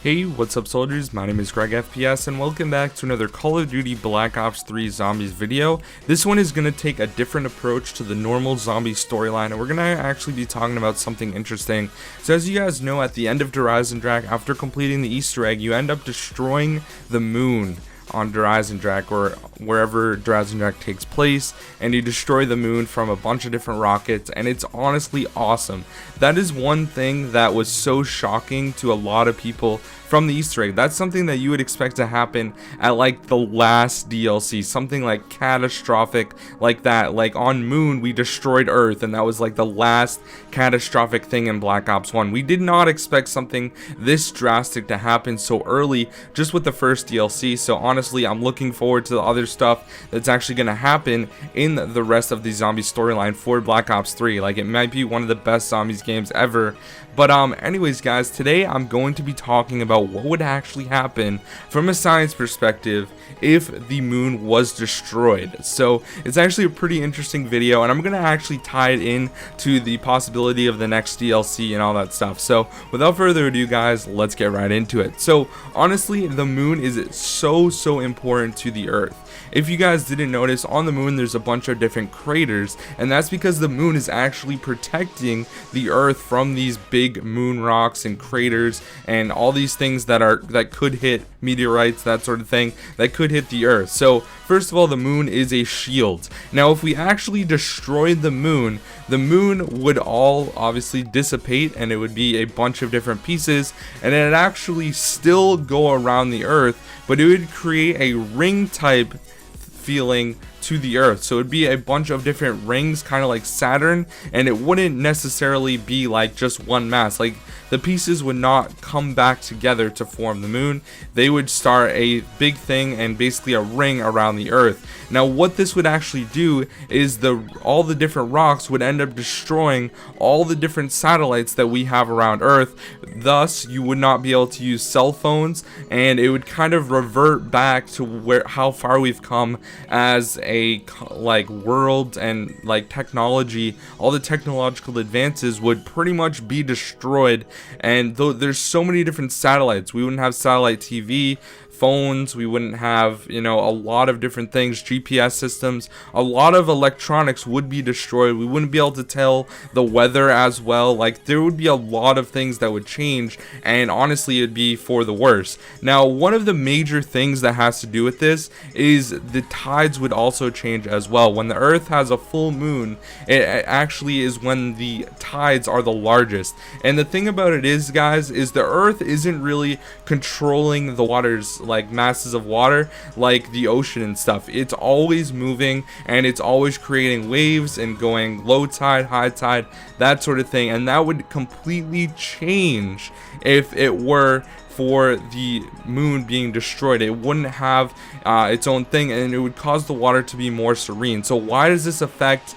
Hey, what's up soldiers, my name is GregFPS and welcome back to another Call of Duty Black Ops 3 Zombies video. This one is going to take a different approach to the normal zombie storyline, and we're going to actually be talking about something interesting. So as you guys know, at the end of Drak, after completing the Easter egg, you end up destroying the moon on Drak, or wherever Drak takes place, and you destroy the moon from a bunch of different rockets, and it's honestly awesome. That is one thing that was so shocking to a lot of people from the Easter egg. That's something that you would expect to happen at like the last DLC, something like catastrophic like that. Like on Moon we destroyed Earth, and that was like the last catastrophic thing in Black Ops 1. We did not expect something this drastic to happen so early just with the first DLC. So honestly, I'm looking forward to the other stuff that's actually going to happen in the rest of the zombie storyline for Black Ops 3. Like, it might be one of the best zombies games ever. But anyways guys, today I'm going to be talking about what would actually happen from a science perspective if the moon was destroyed. So it's actually a pretty interesting video, and I'm going to actually tie it in to the possibility of the next DLC and all that stuff. So without further ado guys, let's get right into it. So honestly, the moon is so important to the Earth. If you guys didn't notice, on the moon there's a bunch of different craters, and that's because the moon is actually protecting the Earth from these big moon rocks and craters and all these things that could hit meteorites, that sort of thing, that could hit the Earth. So first of all, the moon is a shield. Now if we actually destroyed the moon would all obviously dissipate, and it would be a bunch of different pieces, and it'd actually still go around the Earth, but it would create a ring type feeling to the Earth. So it'd be a bunch of different rings, kind of like Saturn, and it wouldn't necessarily be like just one mass. Like, the pieces would not come back together to form the moon. They would start a big thing and basically a ring around the Earth. Now what this would actually do is all the different rocks would end up destroying all the different satellites that we have around Earth. Thus you would not be able to use cell phones, and it would kind of revert back to how far we've come as a world, and like technology. All the technological advances would pretty much be destroyed. And though there's so many different satellites, we wouldn't have satellite TV, phones, we wouldn't have, a lot of different things, GPS systems, a lot of electronics would be destroyed. We wouldn't be able to tell the weather as well. Like, there would be a lot of things that would change, and honestly it'd be for the worse. Now one of the major things that has to do with this is the tides would also change as well. When the Earth has a full moon, it actually is when the tides are the largest. And the thing about it is, guys, is the Earth isn't really controlling the waters, like masses of water, like the ocean and stuff. It's always moving, and it's always creating waves and going low tide, high tide, that sort of thing. And that would completely change if it were for the moon being destroyed. It wouldn't have its own thing, and it would cause the water to be more serene. So why does this affect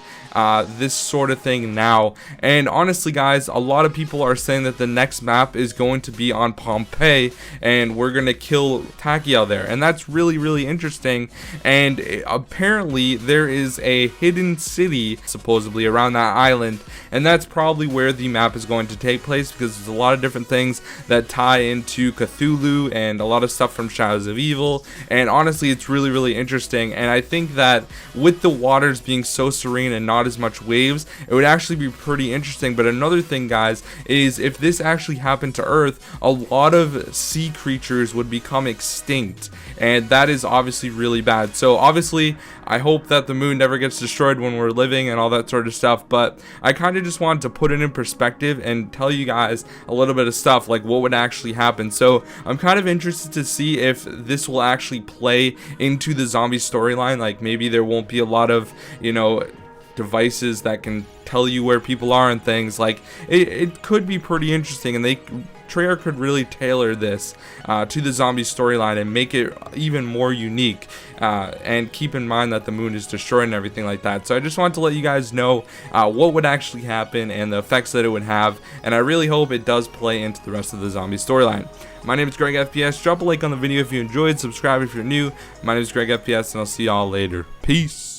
this sort of thing now? And honestly guys, a lot of people are saying that the next map is going to be on Pompeii, and we're gonna kill Tachyon there, and that's really interesting. And apparently there is a hidden city supposedly around that island, and that's probably where the map is going to take place, because there's a lot of different things that tie into Cthulhu and a lot of stuff from Shadows of Evil. And honestly, it's really interesting, and I think that with the waters being so serene and not as much waves, it would actually be pretty interesting. But another thing guys is, if this actually happened to Earth, a lot of sea creatures would become extinct, and that is obviously really bad. So obviously I hope that the moon never gets destroyed when we're living and all that sort of stuff, but I kind of just wanted to put it in perspective and tell you guys a little bit of stuff, like what would actually happen. So I'm kind of interested to see if this will actually play into the zombie storyline. Like, maybe there won't be a lot of devices that can tell you where people are and things. Like, it could be pretty interesting, and Treyarch could really tailor this to the zombie storyline and make it even more unique, and keep in mind that the moon is destroyed and everything like that. So I just wanted to let you guys know what would actually happen and the effects that it would have, and I really hope it does play into the rest of the zombie storyline. My name is GregFPS. Drop a like on the video if you enjoyed, subscribe if you're new. My name is GregFPS, and I'll see y'all later. Peace.